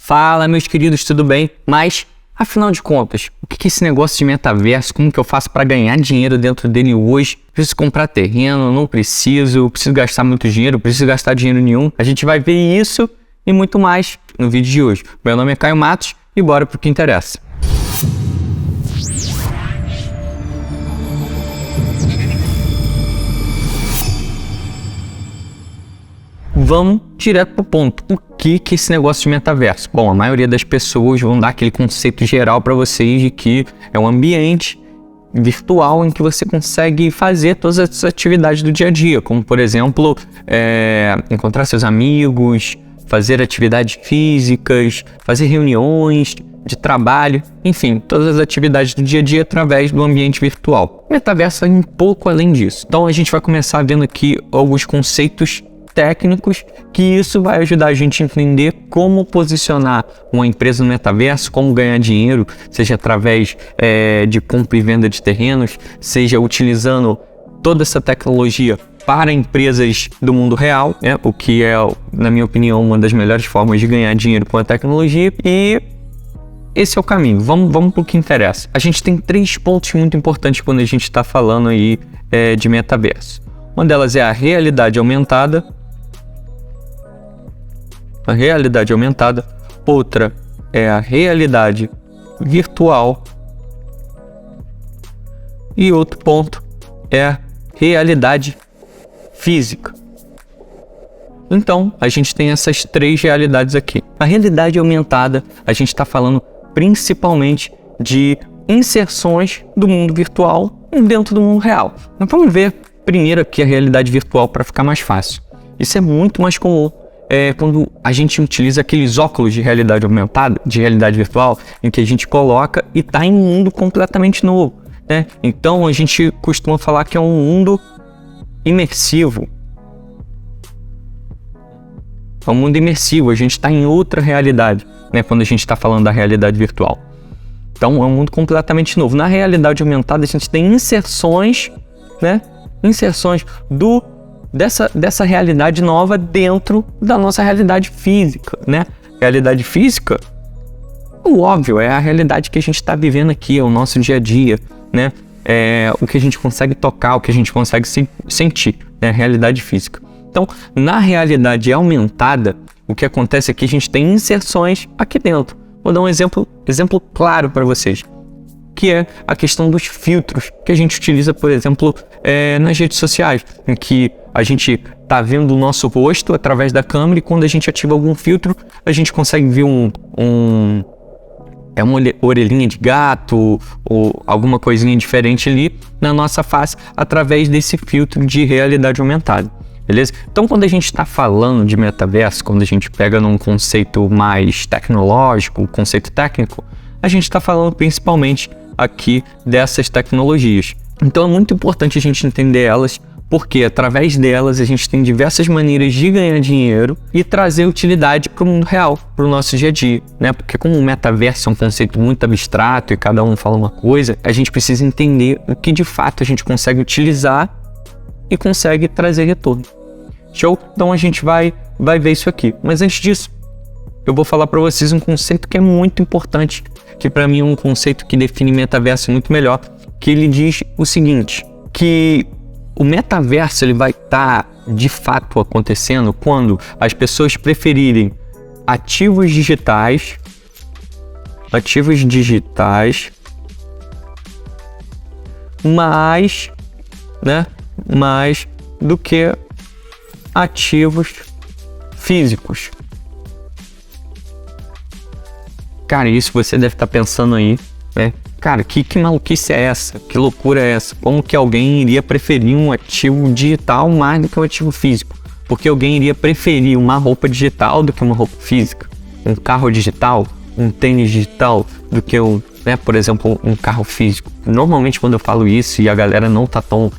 Fala, meus queridos, tudo bem? Mas, afinal de contas, o que é esse negócio de metaverso? Como que eu faço para ganhar dinheiro dentro dele hoje? Preciso comprar terreno? Não preciso? Preciso gastar muito dinheiro? Preciso gastar dinheiro nenhum? A gente vai ver isso e muito mais no vídeo de hoje. Meu nome é Caio Matos e bora pro que interessa. Vamos direto pro ponto. O que é esse negócio de metaverso? Bom, a maioria das pessoas vão dar aquele conceito geral para vocês de que é um ambiente virtual em que você consegue fazer todas as atividades do dia a dia, como por exemplo, encontrar seus amigos, fazer atividades físicas, fazer reuniões de trabalho, enfim, todas as atividades do dia a dia através do ambiente virtual. O metaverso é um pouco além disso. Então a gente vai começar vendo aqui alguns conceitos técnicos que isso vai ajudar a gente a entender como posicionar uma empresa no metaverso, como ganhar dinheiro, seja através de compra e venda de terrenos, seja utilizando toda essa tecnologia para empresas do mundo real, o que é, na minha opinião, uma das melhores formas de ganhar dinheiro com a tecnologia. E esse é o caminho. Vamos para o que interessa. A gente tem 3 pontos muito importantes quando a gente está falando aí de metaverso. Uma delas é a realidade aumentada. Outra é a realidade virtual e outro ponto é a realidade física. Então, a gente tem essas 3 realidades aqui. A realidade aumentada, a gente está falando principalmente de inserções do mundo virtual dentro do mundo real. Mas vamos ver primeiro aqui a realidade virtual para ficar mais fácil. Isso é muito mais comum quando a gente utiliza aqueles óculos de realidade aumentada, de realidade virtual, em que a gente coloca e está em um mundo completamente novo, né? Então a gente costuma falar que é um mundo imersivo. É um mundo imersivo, a gente está em outra realidade, né? Quando a gente está falando da realidade virtual. Então é um mundo completamente novo. Na realidade aumentada a gente tem inserções, né? Inserções dessa realidade nova dentro da nossa realidade física, né? Realidade física, o óbvio, é a realidade que a gente está vivendo aqui, é o nosso dia a dia, né? É o que a gente consegue tocar, o que a gente consegue sentir, né? Realidade física. Então, na realidade aumentada, o que acontece é que a gente tem inserções aqui dentro. Vou dar um exemplo claro para vocês, que é a questão dos filtros que a gente utiliza, por exemplo, nas redes sociais, em que a gente está vendo o nosso rosto através da câmera e quando a gente ativa algum filtro, a gente consegue ver uma orelhinha de gato ou alguma coisinha diferente ali na nossa face através desse filtro de realidade aumentada, beleza? Então, quando a gente está falando de metaverso, quando a gente pega num conceito mais tecnológico, conceito técnico, a gente está falando principalmente aqui dessas tecnologias. Então é muito importante a gente entender elas, porque através delas a gente tem diversas maneiras de ganhar dinheiro e trazer utilidade para o mundo real, para o nosso dia a dia, né? Porque como o metaverso é um conceito muito abstrato e cada um fala uma coisa, a gente precisa entender o que de fato a gente consegue utilizar e consegue trazer retorno. Show? Então a gente vai ver isso aqui. Mas antes disso, eu vou falar para vocês um conceito que é muito importante, que para mim é um conceito que define metaverso muito melhor, que ele diz o seguinte, que o metaverso ele vai estar de fato acontecendo quando as pessoas preferirem ativos digitais mais do que ativos físicos. Cara, isso você deve estar pensando aí, né? Cara, que maluquice é essa? Que loucura é essa? Como que alguém iria preferir um ativo digital mais do que um ativo físico? Porque alguém iria preferir uma roupa digital do que uma roupa física? Um carro digital, um tênis digital do que por exemplo, um carro físico? Normalmente quando eu falo isso e a galera não tá tão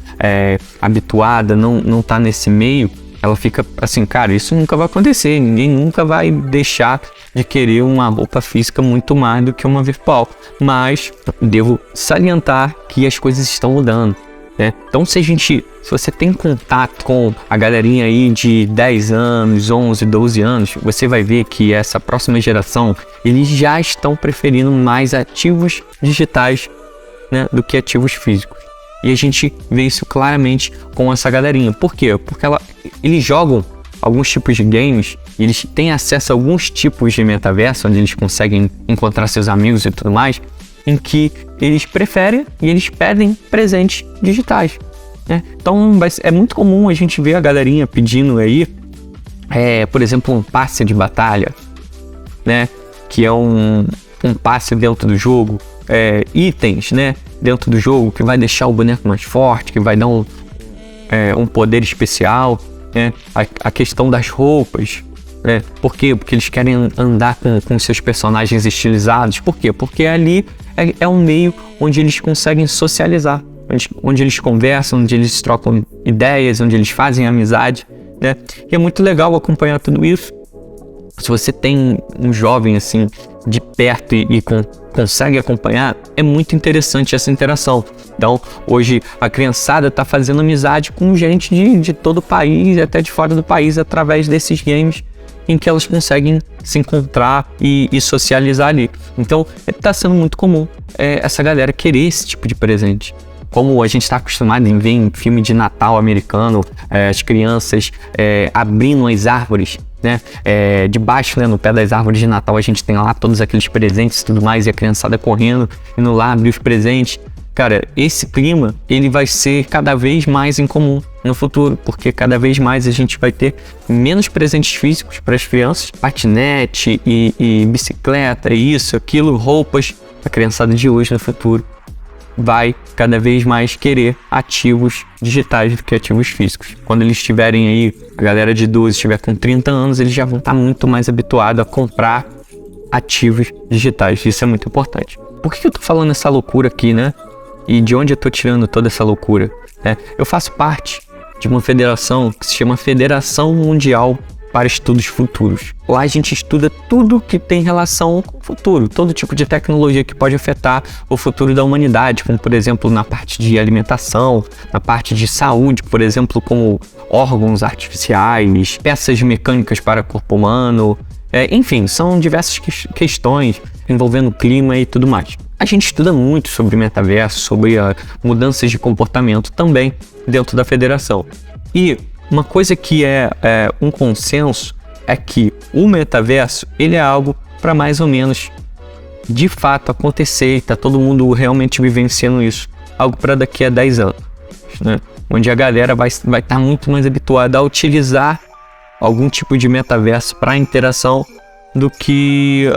habituada, não tá nesse meio, ela fica assim, cara, isso nunca vai acontecer, ninguém nunca vai deixar de querer uma roupa física muito mais do que uma virtual. Mas devo salientar que as coisas estão mudando. né? Então se você tem contato com a galerinha aí de 10 anos, 11, 12 anos, você vai ver que essa próxima geração, eles já estão preferindo mais ativos digitais, né, do que ativos físicos. E a gente vê isso claramente com essa galerinha. Por quê? Porque eles jogam alguns tipos de games, e eles têm acesso a alguns tipos de metaverso, onde eles conseguem encontrar seus amigos e tudo mais, em que eles preferem e eles pedem presentes digitais, né? Então é muito comum a gente ver a galerinha pedindo aí, por exemplo, um passe de batalha, né? Que é um passe dentro do jogo, itens, né? Dentro do jogo que vai deixar o boneco mais forte, que vai dar um poder especial, né? A questão das roupas. Por quê? Porque eles querem andar com seus personagens estilizados. Por quê? Porque ali é um meio onde eles conseguem socializar, onde eles conversam, onde eles trocam ideias, onde eles fazem amizade, né? E é muito legal acompanhar tudo isso. Se você tem um jovem assim de perto e consegue acompanhar, é muito interessante essa interação. Então, hoje a criançada está fazendo amizade com gente de todo o país, até de fora do país, através desses games em que elas conseguem se encontrar e socializar ali. Então, está sendo muito comum essa galera querer esse tipo de presente. Como a gente está acostumado em ver em filme de Natal americano, as crianças abrindo as árvores, né? Debaixo, né, no pé das árvores de Natal, a gente tem lá todos aqueles presentes e tudo mais, e a criançada correndo, indo lá abrir os presentes. Cara, esse clima, ele vai ser cada vez mais incomum no futuro, porque cada vez mais a gente vai ter menos presentes físicos para as crianças, patinete e bicicleta, isso, aquilo, roupas. A criançada de hoje no futuro vai cada vez mais querer ativos digitais do que ativos físicos. Quando eles estiverem aí, a galera de 12 estiver com 30 anos, eles já vão estar muito mais habituados a comprar ativos digitais. Isso é muito importante. Por que eu tô falando essa loucura aqui, né? E de onde eu tô tirando toda essa loucura, né? Eu faço parte de uma federação que se chama Federação Mundial para Estudos Futuros. Lá a gente estuda tudo que tem relação com o futuro, todo tipo de tecnologia que pode afetar o futuro da humanidade, como por exemplo na parte de alimentação, na parte de saúde, por exemplo, como órgãos artificiais, peças mecânicas para o corpo humano, enfim, são diversas questões envolvendo clima e tudo mais. A gente estuda muito sobre metaverso, sobre mudanças de comportamento também dentro da federação. E uma coisa que é um consenso é que o metaverso, ele é algo para mais ou menos de fato acontecer, tá todo mundo realmente vivenciando isso, algo para daqui a 10 anos, né? Onde a galera vai estar muito mais habituada a utilizar algum tipo de metaverso para interação do que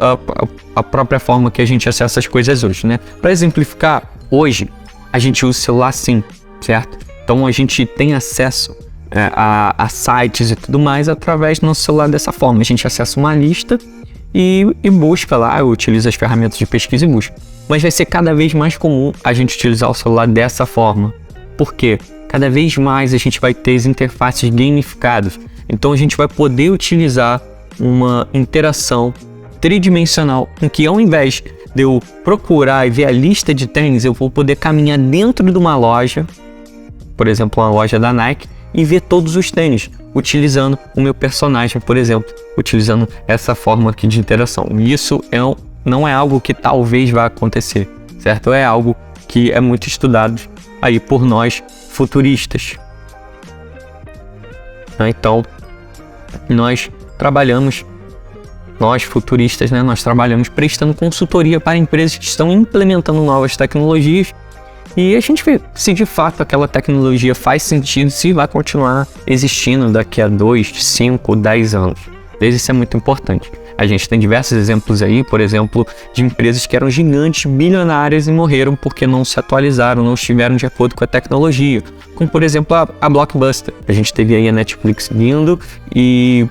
a própria forma que a gente acessa as coisas hoje, né? Para exemplificar, hoje a gente usa o celular sim, certo? Então a gente tem acesso a sites e tudo mais através do nosso celular dessa forma. A gente acessa uma lista e busca lá, utiliza as ferramentas de pesquisa e busca. Mas vai ser cada vez mais comum a gente utilizar o celular dessa forma. Por quê? Cada vez mais a gente vai ter as interfaces gamificadas. Então a gente vai poder utilizar uma interação tridimensional em que, ao invés de eu procurar e ver a lista de tênis, eu vou poder caminhar dentro de uma loja, por exemplo, uma loja da Nike, e ver todos os tênis, utilizando o meu personagem, por exemplo, utilizando essa forma aqui de interação. E isso não é algo que talvez vá acontecer, certo? É algo que é muito estudado aí por nós futuristas. Então, nós futuristas, né? Nós trabalhamos prestando consultoria para empresas que estão implementando novas tecnologias e a gente vê se de fato aquela tecnologia faz sentido, se vai continuar existindo daqui a 2, 5, 10 anos. Isso é muito importante. A gente tem diversos exemplos aí, por exemplo, de empresas que eram gigantes, bilionárias e morreram porque não se atualizaram, não estiveram de acordo com a tecnologia. Como, por exemplo, a Blockbuster. A gente teve aí a Netflix vindo e,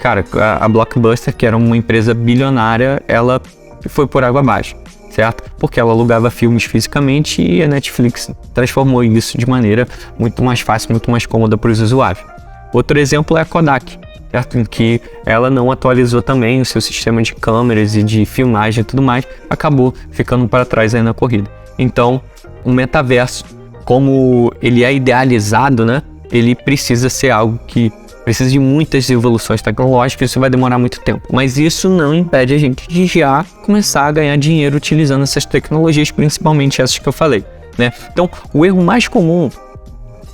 cara, a Blockbuster, que era uma empresa bilionária, ela foi por água abaixo, certo? Porque ela alugava filmes fisicamente e a Netflix transformou isso de maneira muito mais fácil, muito mais cômoda para os usuários. Outro exemplo é a Kodak, certo? Em que ela não atualizou também o seu sistema de câmeras e de filmagem e tudo mais, acabou ficando para trás aí na corrida. Então, o metaverso como ele é idealizado, né? Ele precisa ser algo que precisa de muitas evoluções tecnológicas, isso vai demorar muito tempo. Mas isso não impede a gente de já começar a ganhar dinheiro utilizando essas tecnologias, principalmente essas que eu falei, né? Então, o erro mais comum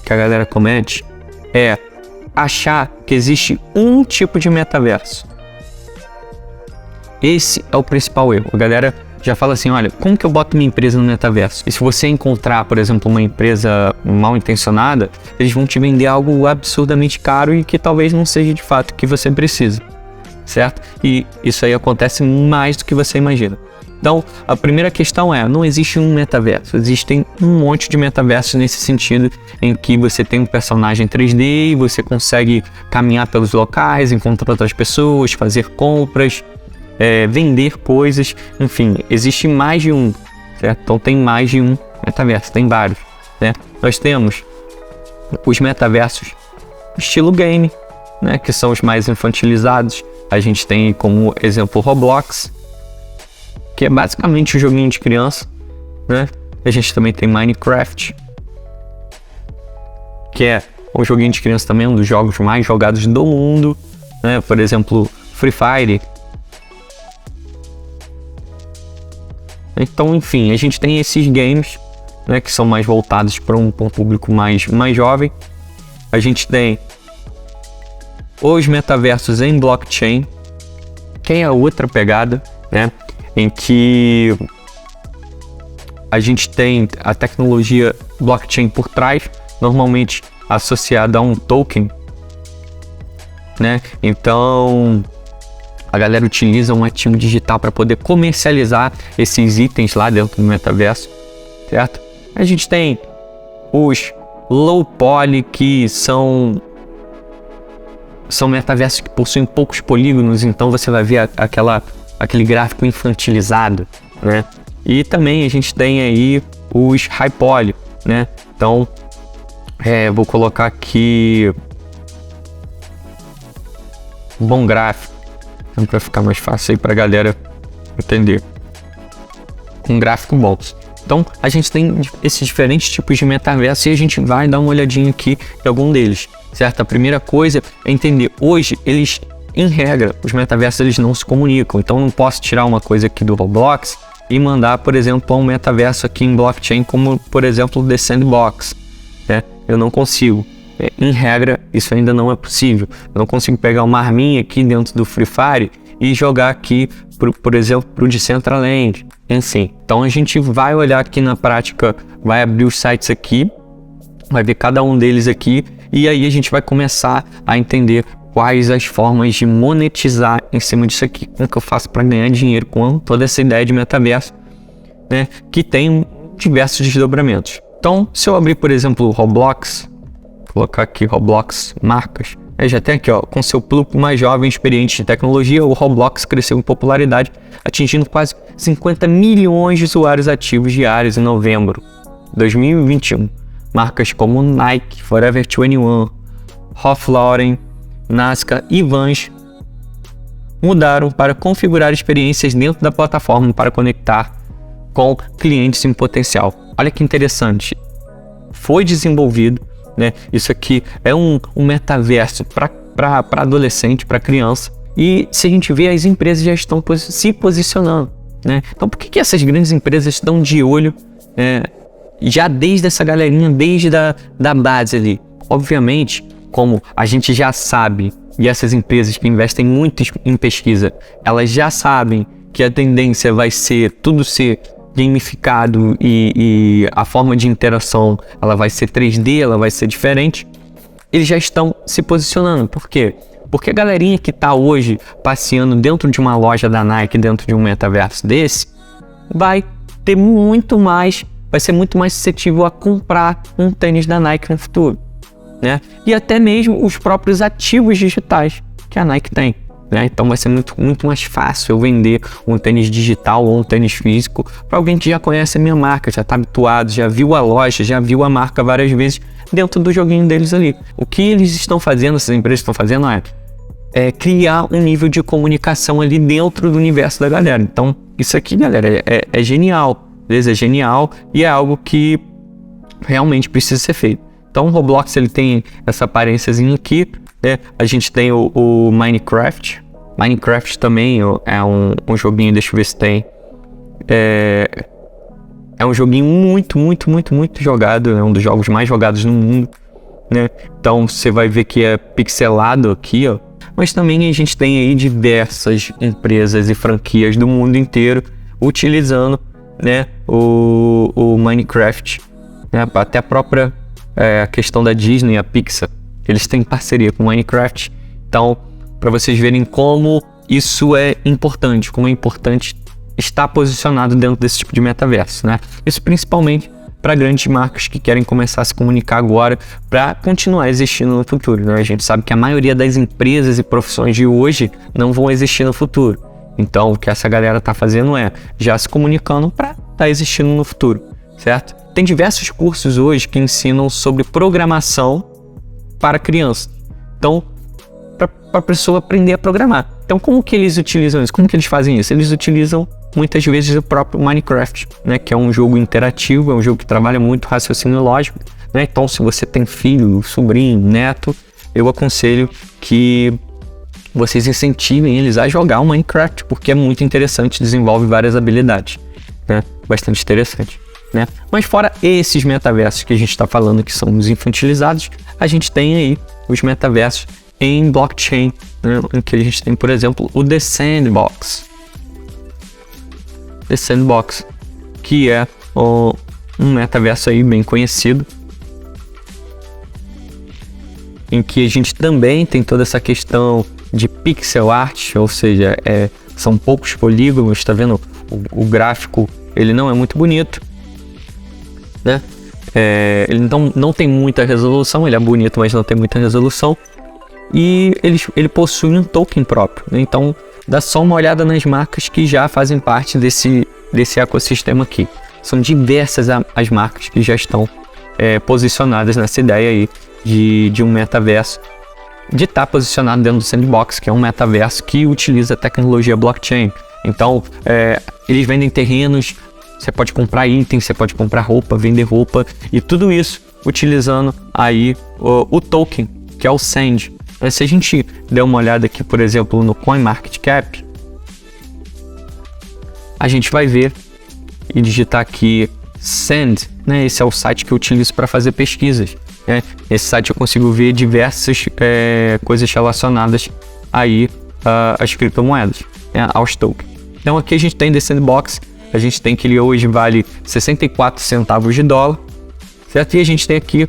que a galera comete é achar que existe um tipo de metaverso. Esse é o principal erro. A galera já fala assim, olha, como que eu boto minha empresa no metaverso? E se você encontrar, por exemplo, uma empresa mal intencionada, eles vão te vender algo absurdamente caro e que talvez não seja de fato o que você precisa, certo? E isso aí acontece mais do que você imagina. Então, a primeira questão é, não existe um metaverso, existem um monte de metaversos nesse sentido, em que você tem um personagem 3D e você consegue caminhar pelos locais, encontrar outras pessoas, fazer compras, vender coisas, enfim, existe mais de um, certo? Então tem mais de um metaverso, tem vários, né? Nós temos os metaversos estilo game, né? Que são os mais infantilizados. A gente tem como exemplo Roblox, que é basicamente um joguinho de criança, né? A gente também tem Minecraft, que é um joguinho de criança também, um dos jogos mais jogados do mundo, né? Por exemplo, Free Fire. Então, enfim, a gente tem esses games, né, que são mais voltados para um público mais jovem. A gente tem os metaversos em blockchain, que é outra pegada, né, em que a gente tem a tecnologia blockchain por trás, normalmente associada a um token, né? Então a galera utiliza um ativo digital para poder comercializar esses itens lá dentro do metaverso, certo? A gente tem os low poly, que são metaversos que possuem poucos polígonos, então você vai ver aquele gráfico infantilizado, né? E também a gente tem aí os high poly, né? Então, vou colocar aqui um bom gráfico, para ficar mais fácil aí para a galera entender. Um gráfico bom. Então, a gente tem esses diferentes tipos de metaverso e a gente vai dar uma olhadinha aqui em algum deles, certo? A primeira coisa é entender, hoje eles, em regra, os metaversos eles não se comunicam, então eu não posso tirar uma coisa aqui do Roblox e mandar, por exemplo, para um metaverso aqui em blockchain, como, por exemplo, o The Sandbox, né? Eu não consigo. Em regra, isso ainda não é possível. Eu não consigo pegar uma arminha aqui dentro do Free Fire e jogar aqui, por exemplo, para o Decentraland, enfim. Então a gente vai olhar aqui na prática, vai abrir os sites aqui, vai ver cada um deles aqui, e aí a gente vai começar a entender quais as formas de monetizar em cima disso aqui. Como que eu faço para ganhar dinheiro com toda essa ideia de metaverso, né? Que tem diversos desdobramentos. Então, se eu abrir, por exemplo, o Roblox, colocar aqui Roblox marcas, já tem aqui, ó, com seu público mais jovem e experiente de tecnologia, o Roblox cresceu em popularidade, atingindo quase 50 milhões de usuários ativos diários em novembro de 2021. Marcas como Nike, Forever 21, Ralph Lauren, Nazca e Vans mudaram para configurar experiências dentro da plataforma para conectar com clientes em potencial. Olha que interessante, foi desenvolvido, né? Isso aqui é um metaverso para adolescente, para criança, e se a gente vê, as empresas já estão se posicionando, né? Então por que essas grandes empresas estão de olho já desde essa galerinha, desde da base ali? Obviamente, como a gente já sabe, e essas empresas que investem muito em pesquisa, elas já sabem que a tendência vai ser tudo ser gamificado e a forma de interação ela vai ser 3D, ela vai ser diferente. Eles já estão se posicionando. Por quê? Porque a galerinha que está hoje passeando dentro de uma loja da Nike, dentro de um metaverso desse, vai ser muito mais suscetível a comprar um tênis da Nike no futuro, né? E até mesmo os próprios ativos digitais que a Nike tem, né? Então vai ser muito mais fácil eu vender um tênis digital ou um tênis físico para alguém que já conhece a minha marca, já está habituado, já viu a loja, já viu a marca várias vezes dentro do joguinho deles ali. O que eles estão fazendo, essas empresas estão fazendo é criar um nível de comunicação ali dentro do universo da galera. Então isso aqui, galera, é genial, beleza? É genial e é algo que realmente precisa ser feito. Então o Roblox ele tem essa aparênciazinha aqui, né? A gente tem o Minecraft. Minecraft também é um joguinho, deixa eu ver se tem. É um joguinho muito jogado, é um dos jogos mais jogados no mundo, né? Então você vai ver que é pixelado aqui, ó. Mas também a gente tem aí diversas empresas e franquias do mundo inteiro utilizando, né, o Minecraft, né? Até a própria questão da Disney, a Pixar, eles têm parceria com o Minecraft. Então, para vocês verem como isso é importante, como é importante estar posicionado dentro desse tipo de metaverso, né? Isso principalmente para grandes marcas que querem começar a se comunicar agora para continuar existindo no futuro, né? A gente sabe que a maioria das empresas e profissões de hoje não vão existir no futuro. Então, o que essa galera tá fazendo é já se comunicando para estar existindo no futuro, certo? Tem diversos cursos hoje que ensinam sobre programação para crianças. Então, para a pessoa aprender a programar. Então, como que eles utilizam isso? Como que eles fazem isso? Eles utilizam muitas vezes o próprio Minecraft, né? Que é um jogo interativo, é um jogo que trabalha muito raciocínio lógico, né? Então, se você tem filho, sobrinho, neto, eu aconselho que vocês incentivem eles a jogar o Minecraft, porque é muito interessante, desenvolve várias habilidades, né? Bastante interessante, né? Mas fora esses metaversos que a gente está falando que são os infantilizados, a gente tem aí os metaversos em blockchain, né? Em que a gente tem, por exemplo, o The Sandbox. The Sandbox, que é um metaverso aí bem conhecido, em que a gente também tem toda essa questão de pixel art, ou seja, são poucos polígonos, tá vendo? O gráfico, ele não é muito bonito, né? Ele não tem muita resolução, ele é bonito, mas não tem muita resolução. E ele possui um token próprio, né? Então dá só uma olhada nas marcas que já fazem parte desse ecossistema aqui. São diversas as marcas que já estão posicionadas nessa ideia aí de um metaverso, de estar posicionado dentro do Sandbox, que é um metaverso que utiliza a tecnologia blockchain. Então eles vendem terrenos, você pode comprar itens, você pode comprar roupa, vender roupa, e tudo isso utilizando aí o token, que é o SAND. Se a gente der uma olhada aqui, por exemplo, no CoinMarketCap, a gente vai ver e digitar aqui SAND, né? Esse é o site que eu utilizo para fazer pesquisas, né? Nesse site eu consigo ver diversas coisas relacionadas aí às criptomoedas, né? Aos tokens. Então aqui a gente tem The Sandbox, a gente tem que ele hoje vale 64 centavos de dólar, certo? E a gente tem aqui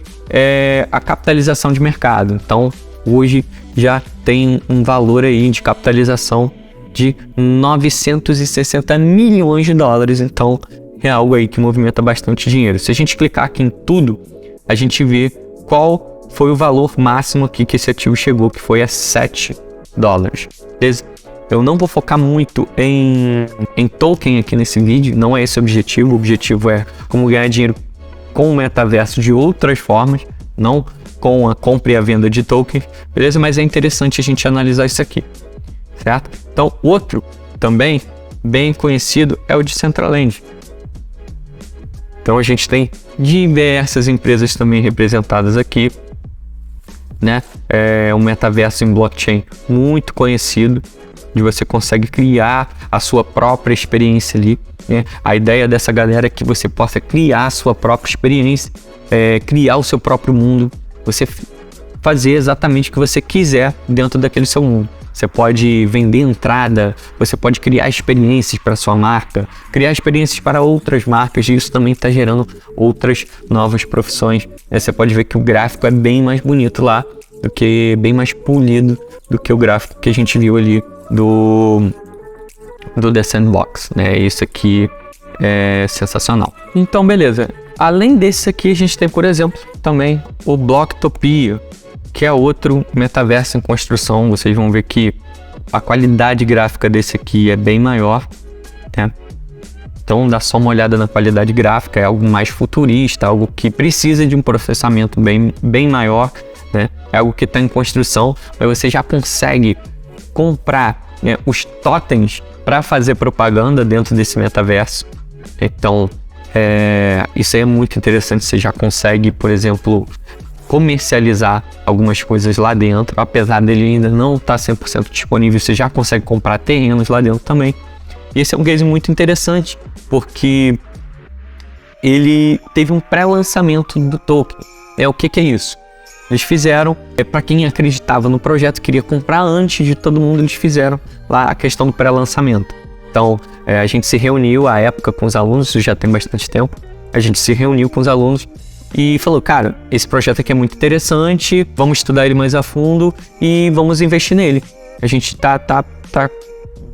a capitalização de mercado. Então hoje já tem um valor aí de capitalização de 960 milhões de dólares, então é algo aí que movimenta bastante dinheiro. Se a gente clicar aqui em tudo, a gente vê qual foi o valor máximo aqui que esse ativo chegou, que foi a 7 dólares. Beleza? Eu não vou focar muito em token aqui nesse vídeo, não é esse o objetivo é como ganhar dinheiro com o metaverso de outras formas, não com a compra e a venda de tokens, beleza? Mas é interessante a gente analisar isso aqui, certo? Então, outro também bem conhecido é o Decentraland. Então, a gente tem diversas empresas também representadas aqui, né? É um metaverso em blockchain muito conhecido, onde você consegue criar a sua própria experiência ali, né? A ideia dessa galera é que você possa criar a sua própria experiência, criar o seu próprio mundo, você fazer exatamente o que você quiser dentro daquele seu mundo. Você pode vender entrada, você pode criar experiências para sua marca, criar experiências para outras marcas, e isso também está gerando outras novas profissões. Você pode ver que o gráfico é bem mais bonito lá, bem mais polido do que o gráfico que a gente viu ali do The Sandbox, né? Isso aqui é sensacional. Então, beleza. Além desse aqui, a gente tem, por exemplo, também o Blocktopia, que é outro metaverso em construção. Vocês vão ver que a qualidade gráfica desse aqui é bem maior, né? Então dá só uma olhada na qualidade gráfica, é algo mais futurista, algo que precisa de um processamento bem maior, né? É algo que está em construção, mas você já consegue comprar, né, os totens para fazer propaganda dentro desse metaverso. Então Isso aí é muito interessante. Você já consegue, por exemplo, comercializar algumas coisas lá dentro, apesar dele ainda não estar 100% disponível, você já consegue comprar terrenos lá dentro também. E esse é um case muito interessante, porque ele teve um pré-lançamento do token. O que é isso? Eles fizeram, para quem acreditava no projeto, queria comprar antes de todo mundo, eles fizeram lá a questão do pré-lançamento. Então, a gente se reuniu à época com os alunos, isso já tem bastante tempo, a gente se reuniu com os alunos e falou, cara, esse projeto aqui é muito interessante, vamos estudar ele mais a fundo e vamos investir nele. A gente tá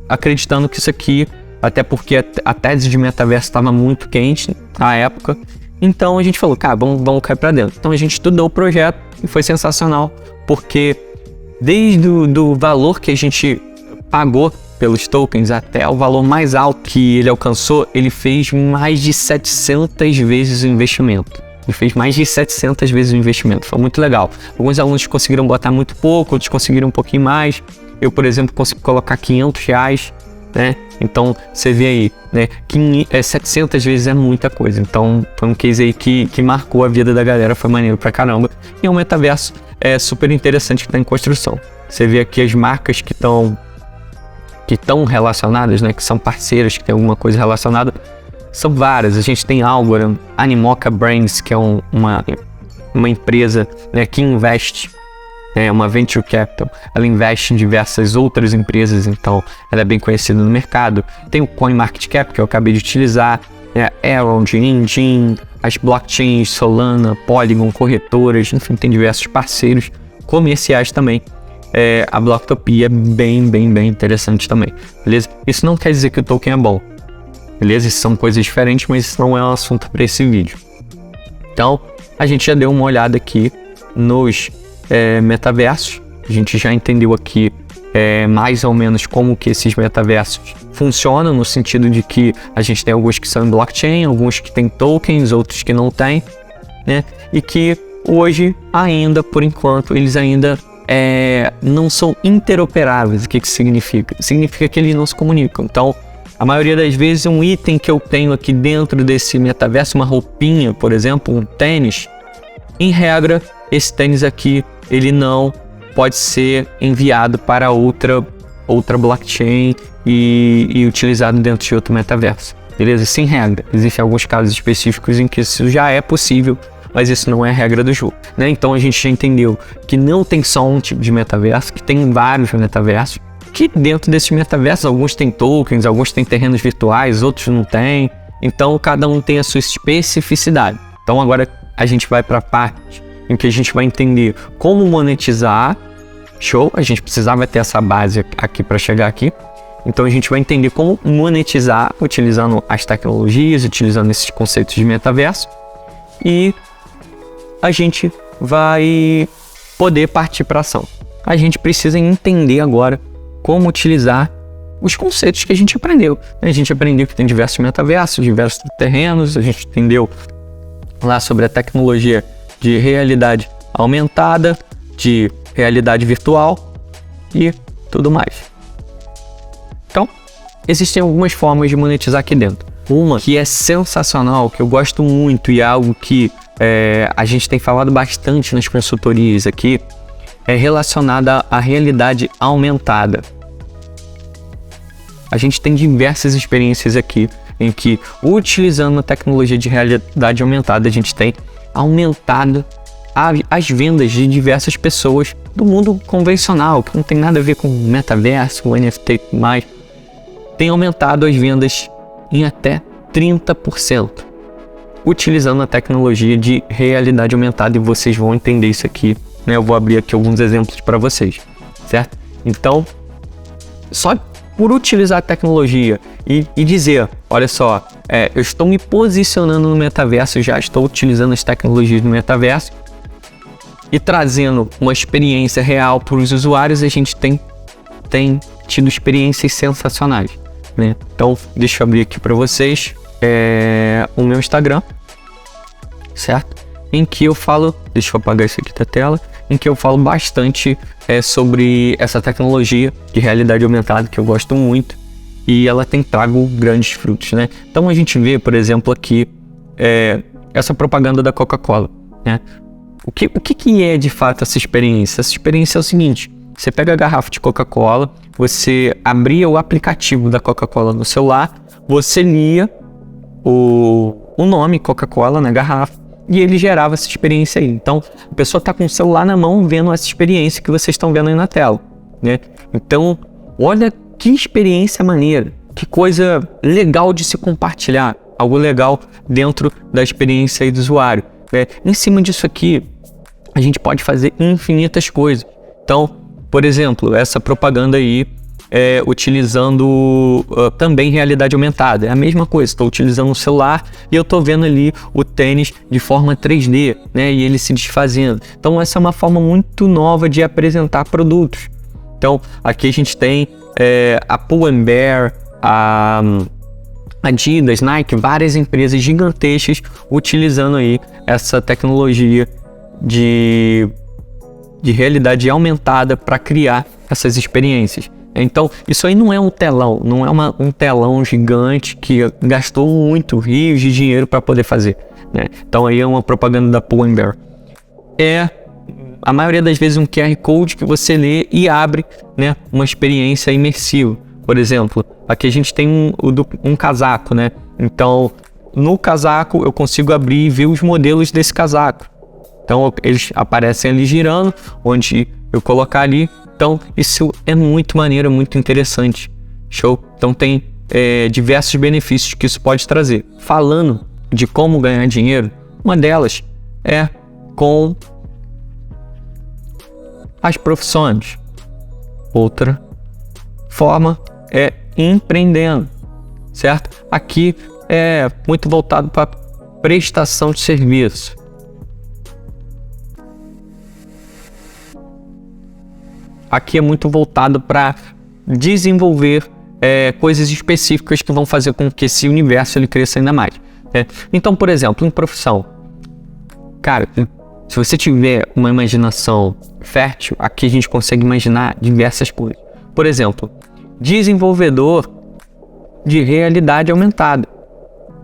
acreditando que isso aqui, até porque a tese de metaverso estava muito quente na época, então a gente falou, cara, vamos cair para dentro. Então a gente estudou o projeto e foi sensacional, porque desde o valor que a gente pagou pelos tokens até o valor mais alto que ele alcançou, ele fez mais de 700 vezes o investimento. Ele fez mais de 700 vezes o investimento, foi muito legal. Alguns alunos conseguiram botar muito pouco, outros conseguiram um pouquinho mais. Eu, por exemplo, consegui colocar R$500, né? Então, você vê aí, né? 700 vezes é muita coisa. Então, foi um case aí que marcou a vida da galera, foi maneiro pra caramba. E é um metaverso super interessante que está em construção. Você vê aqui as marcas que estão relacionadas, né? Que são parceiras, que tem alguma coisa relacionada. São várias. A gente tem Algorand, Animoca Brands, que é uma empresa, né, que investe, é uma venture capital, ela investe em diversas outras empresas, então ela é bem conhecida no mercado. Tem o CoinMarketCap, que eu acabei de utilizar, Elrond, Engine, as blockchains, Solana, Polygon, corretoras, enfim, tem diversos parceiros comerciais também. A Blocktopia é bem interessante também, beleza? Isso não quer dizer que o token é bom, beleza? Isso são coisas diferentes, mas isso não é um assunto para esse vídeo. Então, a gente já deu uma olhada aqui nos metaversos. A gente já entendeu aqui mais ou menos como que esses metaversos funcionam, no sentido de que a gente tem alguns que são em blockchain, alguns que tem tokens, outros que não tem, né? E que hoje ainda, por enquanto, eles ainda não são interoperáveis. O que significa? Significa que eles não se comunicam. Então, a maioria das vezes, um item que eu tenho aqui dentro desse metaverso, uma roupinha, por exemplo, um tênis, em regra, esse tênis aqui, ele não pode ser enviado para outra blockchain e utilizado dentro de outro metaverso, beleza? Sem regra. Existem alguns casos específicos em que isso já é possível, mas isso não é a regra do jogo, né? Então a gente já entendeu que não tem só um tipo de metaverso, que tem vários metaversos, que dentro desses metaversos, alguns têm tokens, alguns têm terrenos virtuais, outros não têm. Então cada um tem a sua especificidade. Então agora a gente vai para a parte em que a gente vai entender como monetizar. Show? A gente precisava ter essa base aqui para chegar aqui. Então a gente vai entender como monetizar utilizando as tecnologias, utilizando esses conceitos de metaverso. E a gente vai poder partir para ação. A gente precisa entender agora como utilizar os conceitos que a gente aprendeu. A gente aprendeu que tem diversos metaversos, diversos terrenos, a gente entendeu lá sobre a tecnologia de realidade aumentada, de realidade virtual e tudo mais. Então, existem algumas formas de monetizar aqui dentro. Uma que é sensacional, que eu gosto muito e é algo que a gente tem falado bastante nas consultorias aqui, é relacionada à realidade aumentada. A gente tem diversas experiências aqui em que, utilizando a tecnologia de realidade aumentada, a gente tem aumentado as vendas de diversas pessoas do mundo convencional, que não tem nada a ver com metaverso, com NFT e tudo mais. Tem aumentado as vendas em até 30%, utilizando a tecnologia de realidade aumentada, e vocês vão entender isso aqui, né? Eu vou abrir aqui alguns exemplos para vocês, certo? Então, só por utilizar a tecnologia e dizer, olha só, eu estou me posicionando no metaverso, já estou utilizando as tecnologias do metaverso e trazendo uma experiência real para os usuários, a gente tem tido experiências sensacionais, né? Então, deixa eu abrir aqui para vocês o meu Instagram, certo? Em que eu falo, deixa eu apagar isso aqui da tela, em que eu falo bastante sobre essa tecnologia de realidade aumentada, que eu gosto muito, e ela tem trago grandes frutos, né? Então a gente vê, por exemplo, aqui essa propaganda da Coca-Cola, né? O que é de fato essa experiência? Essa experiência é o seguinte: você pega a garrafa de Coca-Cola, você abria o aplicativo da Coca-Cola no celular, você lia o nome Coca-Cola na garrafa e ele gerava essa experiência aí. Então, a pessoa está com o celular na mão vendo essa experiência que vocês estão vendo aí na tela, né? Então, olha que experiência maneira, que coisa legal de se compartilhar, algo legal dentro da experiência aí do usuário. Em cima disso aqui, a gente pode fazer infinitas coisas. Então, por exemplo, essa propaganda aí, utilizando também realidade aumentada. É a mesma coisa, estou utilizando o celular e eu estou vendo ali o tênis de forma 3D, né, e ele se desfazendo. Então essa é uma forma muito nova de apresentar produtos. Então aqui a gente tem a Pull&Bear, a Adidas, Nike, várias empresas gigantescas utilizando aí essa tecnologia de realidade aumentada para criar essas experiências. Então, isso aí não é um telão, não é um telão gigante que gastou muito rios de dinheiro para poder fazer, né? Então, aí é uma propaganda da Pull&Bear. A maioria das vezes, um QR Code que você lê e abre, né, uma experiência imersiva. Por exemplo, aqui a gente tem um casaco, né? Então, no casaco, eu consigo abrir e ver os modelos desse casaco. Então, eles aparecem ali girando, onde eu colocar ali. Então, isso é muito maneiro, muito interessante. Show? Então, tem diversos benefícios que isso pode trazer. Falando de como ganhar dinheiro, uma delas é com as profissões. Outra forma é empreendendo, certo? Aqui é muito voltado para prestação de serviço. Aqui é muito voltado para desenvolver coisas específicas que vão fazer com que esse universo ele cresça ainda mais. Então, por exemplo, em profissão, cara, se você tiver uma imaginação fértil, aqui a gente consegue imaginar diversas coisas. Por exemplo, desenvolvedor de realidade aumentada,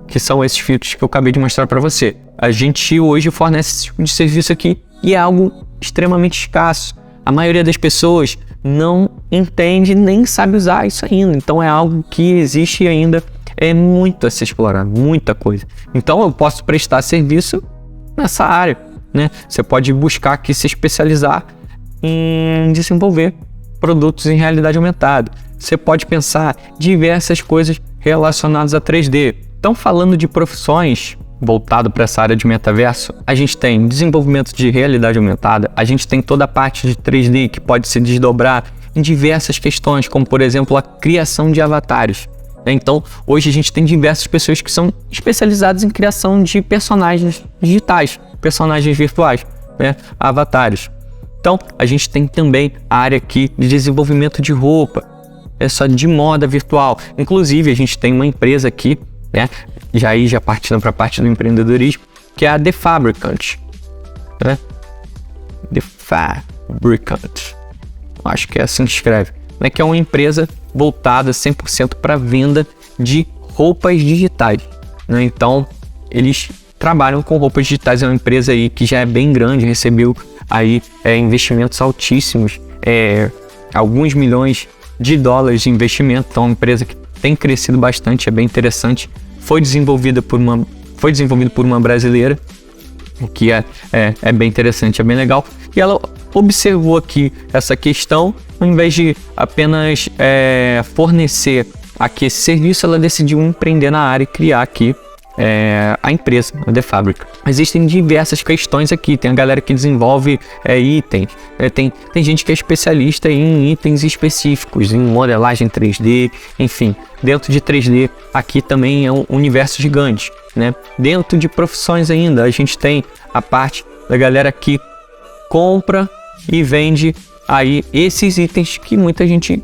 que são esses filtros que eu acabei de mostrar para você. A gente hoje fornece esse tipo de serviço aqui e é algo extremamente escasso. A maioria das pessoas não entende nem sabe usar isso ainda. Então é algo que existe ainda, é muito a se explorar, muita coisa. Então eu posso prestar serviço nessa área, né? Você pode buscar aqui se especializar em desenvolver produtos em realidade aumentada. Você pode pensar diversas coisas relacionadas a 3D. Então, falando de profissões voltado para essa área de metaverso, a gente tem desenvolvimento de realidade aumentada, a gente tem toda a parte de 3D que pode se desdobrar em diversas questões, como por exemplo a criação de avatares. Então, hoje a gente tem diversas pessoas que são especializadas em criação de personagens digitais, personagens virtuais, né? Avatares. Então, a gente tem também a área aqui de desenvolvimento de roupa, só de moda virtual. Inclusive, a gente tem uma empresa aqui, né? Já partindo para a parte do empreendedorismo, que é a The Fabricant, né? The Fabricant, acho que é assim que escreve, né? Que é uma empresa voltada 100% para venda de roupas digitais, né? Então, eles trabalham com roupas digitais, é uma empresa aí que já é bem grande, recebeu aí investimentos altíssimos, alguns milhões de dólares de investimento. Então, é uma empresa que tem crescido bastante, é bem interessante. Foi desenvolvido por uma brasileira, o que é bem interessante, é bem legal. E ela observou aqui essa questão, ao invés de apenas fornecer aqui esse serviço, ela decidiu empreender na área e criar aqui a empresa, a The Fabric. Existem diversas questões aqui, tem a galera que desenvolve itens, tem gente que é especialista em itens específicos, em modelagem 3D, enfim, dentro de 3D aqui também é um universo gigante, né? Dentro de profissões ainda, a gente tem a parte da galera que compra e vende aí esses itens que muita gente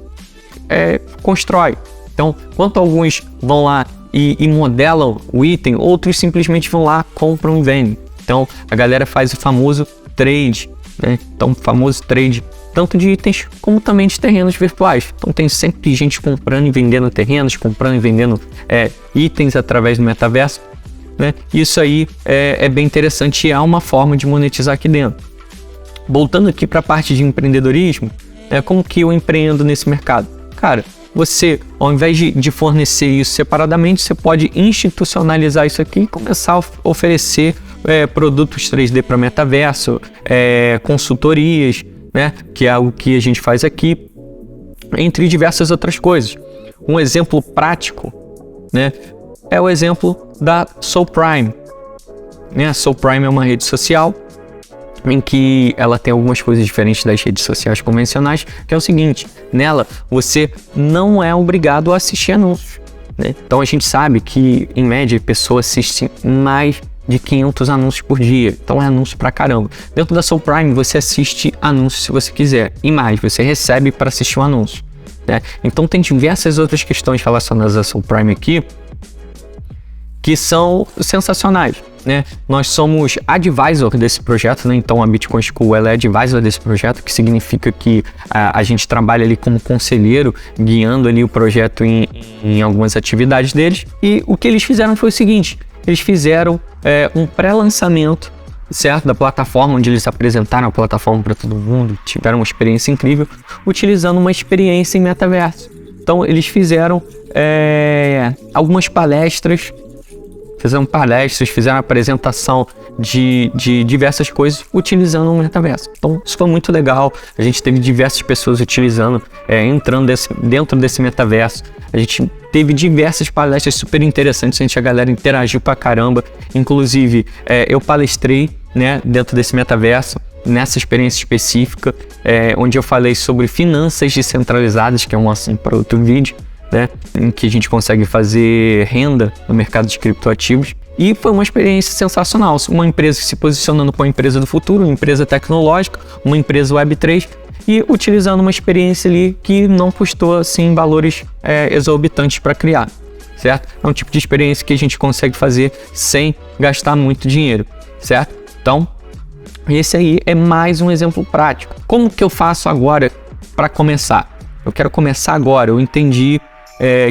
constrói. Então, enquanto alguns vão lá e modelam o item, outros simplesmente vão lá, compram e vendem. Então a galera faz o famoso trade, né? Então, o famoso trade tanto de itens como também de terrenos virtuais. Então tem sempre gente comprando e vendendo terrenos, comprando e vendendo itens através do metaverso. né? Isso aí é bem interessante e é uma forma de monetizar aqui dentro. Voltando aqui para a parte de empreendedorismo, como que eu empreendo nesse mercado? Cara, você, ao invés de fornecer isso separadamente, você pode institucionalizar isso aqui e começar a oferecer produtos 3D para metaverso, consultorias, né, que é algo que a gente faz aqui, entre diversas outras coisas. Um exemplo prático, né, é o exemplo da Soul Prime. A Soul Prime é uma rede social em que ela tem algumas coisas diferentes das redes sociais convencionais, que é o seguinte: nela você não é obrigado a assistir anúncios, né? Então a gente sabe que, em média, a pessoa assiste mais de 500 anúncios por dia, então é anúncio pra caramba. Dentro da Soul Prime você assiste anúncios se você quiser, e mais, você recebe para assistir um anúncio, né? Então tem diversas outras questões relacionadas à Soul Prime aqui que são sensacionais, né? Nós somos advisor desse projeto, né? Então a Bitcoin School ela é advisor desse projeto, que significa que a gente trabalha ali como conselheiro, guiando ali o projeto em algumas atividades deles. E o que eles fizeram foi o seguinte: eles fizeram um pré-lançamento, certo, da plataforma, onde eles apresentaram a plataforma para todo mundo, tiveram uma experiência incrível, utilizando uma experiência em metaverso. Então eles fizeram algumas palestras, fizeram apresentação de diversas coisas utilizando o metaverso. Então isso foi muito legal. A gente teve diversas pessoas utilizando, entrando dentro desse metaverso. A gente teve diversas palestras super interessantes, a galera interagiu pra caramba. Inclusive, eu palestrei, né, dentro desse metaverso, nessa experiência específica, onde eu falei sobre finanças descentralizadas, que é um assunto para outro vídeo, né, em que a gente consegue fazer renda no mercado de criptoativos. E foi uma experiência sensacional. Uma empresa se posicionando como a empresa do futuro, uma empresa tecnológica, uma empresa Web3, e utilizando uma experiência ali que não custou assim valores exorbitantes para criar, certo? É um tipo de experiência que a gente consegue fazer sem gastar muito dinheiro, certo? Então, esse aí é mais um exemplo prático. Como que eu faço agora para começar? Eu quero começar agora. Eu entendi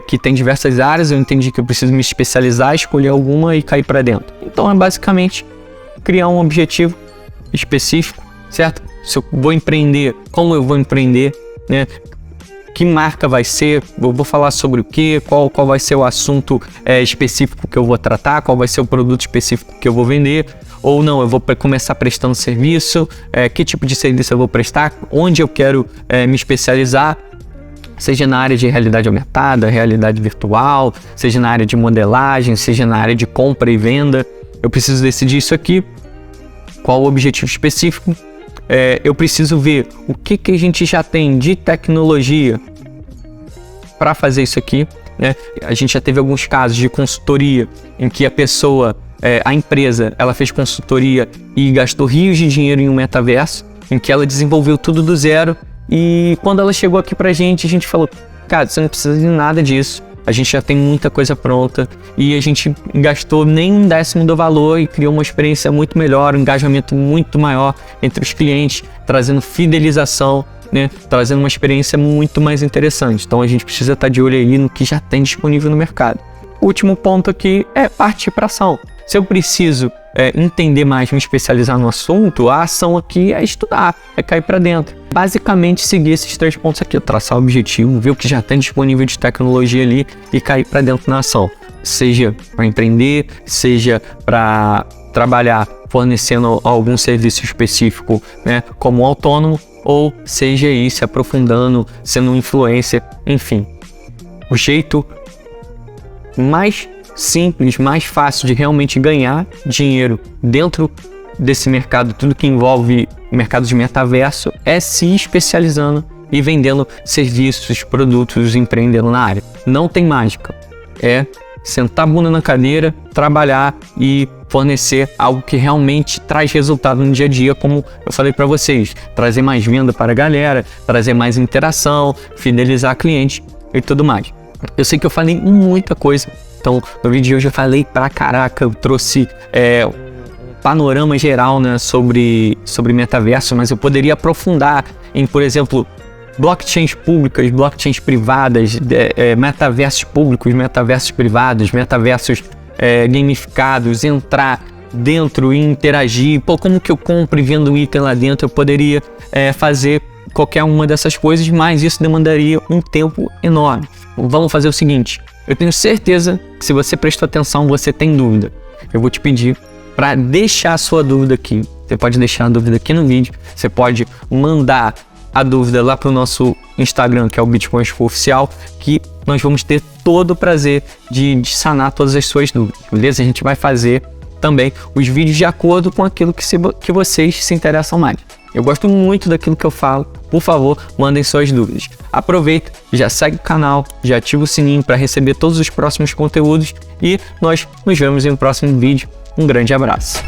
que tem diversas áreas, eu entendi que eu preciso me especializar, escolher alguma e cair para dentro. Então é basicamente criar um objetivo específico, certo? Se eu vou empreender, como eu vou empreender, né? Que marca vai ser, eu vou falar sobre o que, qual vai ser o assunto específico que eu vou tratar, qual vai ser o produto específico que eu vou vender, ou não, eu vou começar prestando serviço, que tipo de serviço eu vou prestar, onde eu quero me especializar, seja na área de realidade aumentada, realidade virtual, seja na área de modelagem, seja na área de compra e venda. Eu preciso decidir isso aqui, qual o objetivo específico. Eu preciso ver o que a gente já tem de tecnologia para fazer isso aqui, né? A gente já teve alguns casos de consultoria em que a empresa, ela fez consultoria e gastou rios de dinheiro em um metaverso, em que ela desenvolveu tudo do zero. E quando ela chegou aqui pra gente, a gente falou: cara, você não precisa de nada disso, a gente já tem muita coisa pronta, e a gente gastou nem 1/10 do valor e criou uma experiência muito melhor, um engajamento muito maior entre os clientes, trazendo fidelização, né? Trazendo uma experiência muito mais interessante. Então a gente precisa estar de olho aí no que já tem disponível no mercado. O último ponto aqui é partir para ação. Se eu preciso entender mais, me especializar no assunto, a ação aqui é estudar, é cair para dentro. Basicamente seguir esses 3 pontos aqui: traçar o objetivo, ver o que já tem disponível de tecnologia ali e cair para dentro na ação. Seja para empreender, seja para trabalhar fornecendo algum serviço específico, né, como autônomo, ou seja aí se aprofundando, sendo um influencer, enfim. O jeito mais simples, mais fácil de realmente ganhar dinheiro dentro desse mercado, tudo que envolve mercado de metaverso, é se especializando e vendendo serviços, produtos, empreendendo na área. Não tem mágica. É sentar a bunda na cadeira, trabalhar e fornecer algo que realmente traz resultado no dia a dia, como eu falei para vocês, trazer mais venda para a galera, trazer mais interação, fidelizar cliente e tudo mais. Eu sei que eu falei muita coisa, então no vídeo de hoje eu falei pra caraca, eu trouxe um panorama geral, né, sobre metaverso, mas eu poderia aprofundar em, por exemplo, blockchains públicas, blockchains privadas, metaversos públicos, metaversos privados, metaversos gamificados, entrar dentro e interagir. Pô, como que eu compro e vendo item lá dentro? Eu poderia fazer qualquer uma dessas coisas, mas isso demandaria um tempo enorme. Vamos fazer o seguinte, eu tenho certeza que se você prestou atenção, você tem dúvida. Eu vou te pedir para deixar a sua dúvida aqui. Você pode deixar a dúvida aqui no vídeo, você pode mandar a dúvida lá para o nosso Instagram, que é o Bitcoin School Oficial, que nós vamos ter todo o prazer de sanar todas as suas dúvidas, beleza? A gente vai fazer também os vídeos de acordo com aquilo que vocês se interessam mais. Eu gosto muito daquilo que eu falo, por favor, mandem suas dúvidas. Aproveita, já segue o canal, já ativa o sininho para receber todos os próximos conteúdos e nós nos vemos em um próximo vídeo. Um grande abraço.